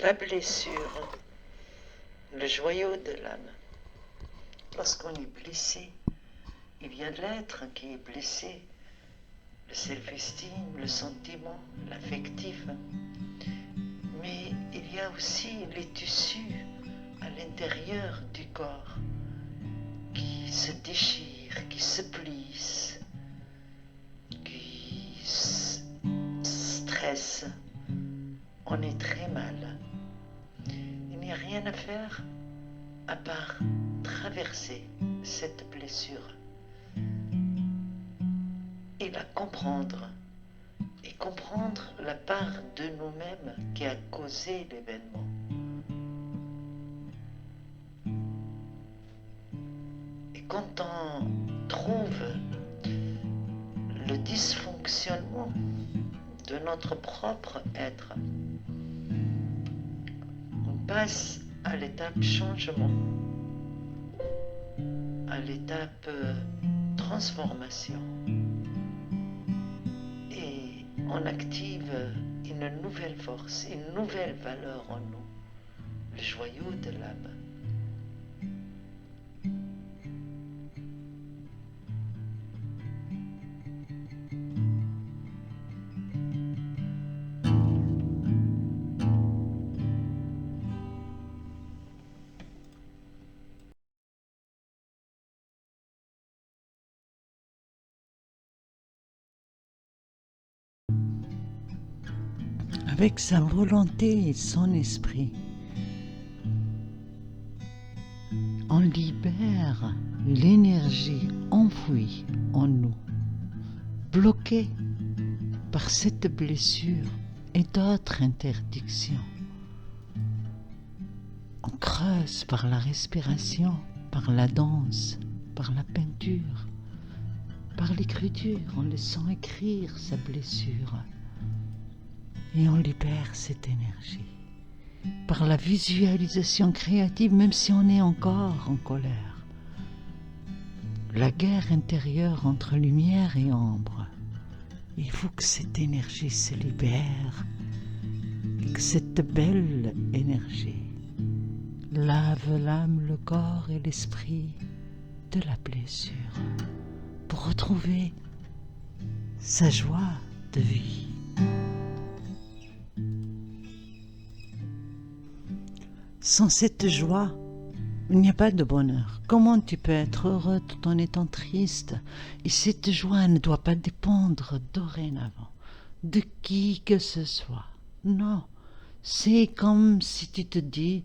La blessure, le joyau de l'âme. Lorsqu'on est blessé, il y a l'être qui est blessé, le self-esteem, le sentiment, l'affectif. Mais il y a aussi les tissus à l'intérieur du corps qui se déchirent, qui se plissent, qui stressent. On est très mal. Il n'y a rien à faire à part traverser cette blessure et la comprendre, et comprendre la part de nous-mêmes qui a causé l'événement. Et quand on trouve le dysfonctionnement de notre propre être, on passe à l'étape changement, à l'étape transformation. Et on active une nouvelle force, une nouvelle valeur en nous, le joyau de l'âme. Avec sa volonté et son esprit, on libère l'énergie enfouie en nous, bloquée par cette blessure et d'autres interdictions. On creuse par la respiration, par la danse, par la peinture, par l'écriture, en laissant écrire sa blessure. Et on libère cette énergie par la visualisation créative, même si on est encore en colère. La guerre intérieure entre lumière et ombre. Il faut que cette énergie se libère, et que cette belle énergie lave l'âme, le corps et l'esprit de la blessure pour retrouver sa joie de vie. Sans cette joie, il n'y a pas de bonheur. Comment tu peux être heureux tout en étant triste? Et cette joie ne doit pas dépendre dorénavant de qui que ce soit. Non, c'est comme si tu te dis,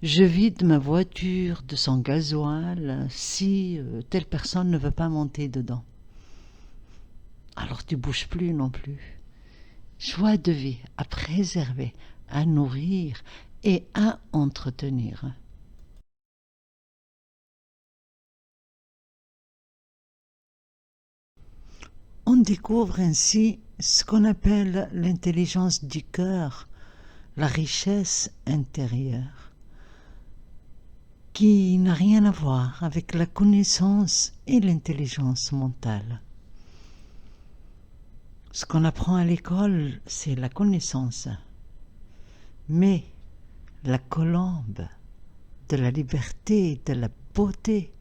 je vide ma voiture de son gasoil si telle personne ne veut pas monter dedans. Alors tu bouges plus non plus. Joie de vie à préserver, à nourrir et à entretenir. On découvre ainsi ce qu'on appelle l'intelligence du cœur, la richesse intérieure, qui n'a rien à voir avec la connaissance et l'intelligence mentale. Ce qu'on apprend à l'école, c'est la connaissance. Mais la colombe de la liberté, de la beauté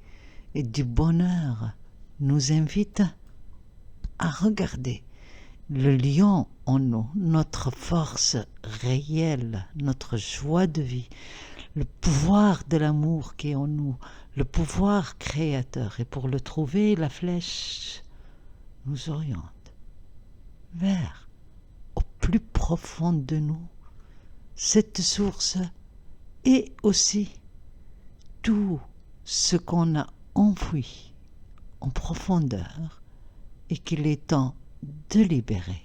et du bonheur nous invite à regarder le lion en nous, notre force réelle, notre joie de vie, le pouvoir de l'amour qui est en nous, le pouvoir créateur. Et pour le trouver, la flèche nous oriente vers, au plus profond de nous, cette source et aussi tout ce qu'on a enfoui en profondeur et qu'il est temps de libérer.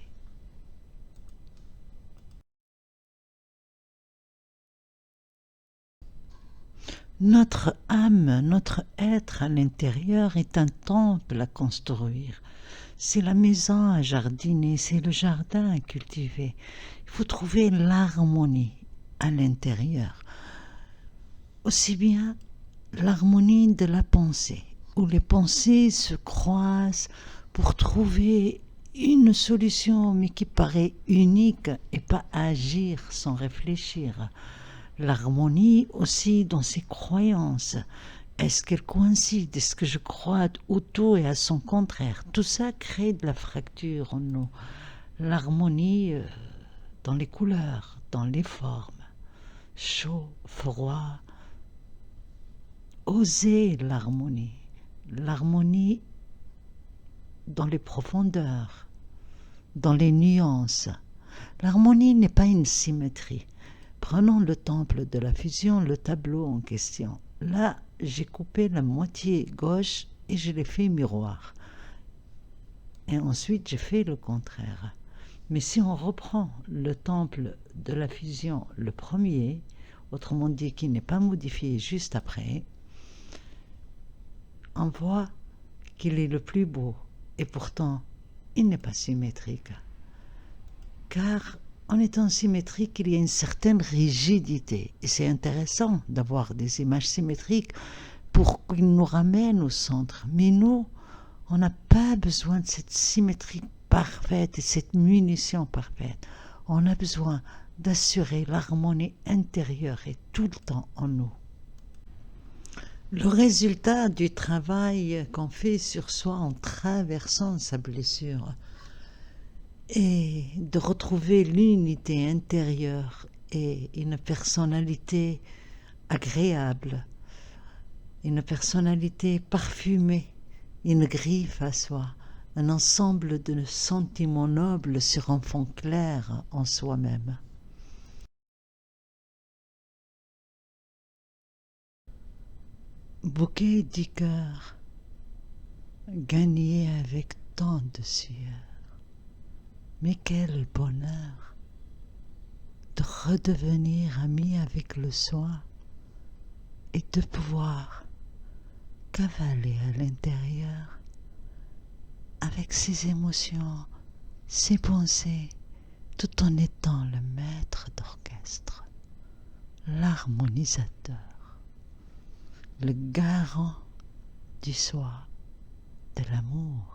Notre âme, notre être à l'intérieur est un temple à construire. C'est la maison à jardiner, c'est le jardin à cultiver. Il faut trouver l'harmonie à l'intérieur. Aussi bien l'harmonie de la pensée, où les pensées se croisent pour trouver une solution, mais qui paraît unique, et pas agir sans réfléchir. L'harmonie aussi dans ses croyances. Est-ce qu'elle coïncide? Est-ce que je crois au tout et à son contraire? Tout ça crée de la fracture en nous. L'harmonie dans les couleurs, dans les formes. Chaud, froid. Oser l'harmonie. L'harmonie dans les profondeurs, dans les nuances. L'harmonie n'est pas une symétrie. Prenons le temple de la fusion, le tableau en question. Là, j'ai coupé la moitié gauche et je l'ai fait miroir. Et ensuite, j'ai fait le contraire. Mais si on reprend le temple de la fusion, le premier, autrement dit qui n'est pas modifié juste après, on voit qu'il est le plus beau. Et pourtant, il n'est pas symétrique. Car en étant symétrique, il y a une certaine rigidité. Et c'est intéressant d'avoir des images symétriques pour qu'ils nous ramènent au centre. Mais nous, on n'a pas besoin de cette symétrie parfaite et cette munition parfaite. On a besoin d'assurer l'harmonie intérieure et tout le temps en nous. Le résultat du travail qu'on fait sur soi en traversant sa blessure est de retrouver l'unité intérieure et une personnalité agréable, une personnalité parfumée, une griffe à soi, un ensemble de sentiments nobles sur un fond clair en soi-même. Bouquet du cœur, gagné avec tant de sueur. Mais quel bonheur de redevenir ami avec le soi et de pouvoir cavaler à l'intérieur avec ses émotions, ses pensées, tout en étant le maître d'orchestre, l'harmonisateur, le garant du soi, de l'amour.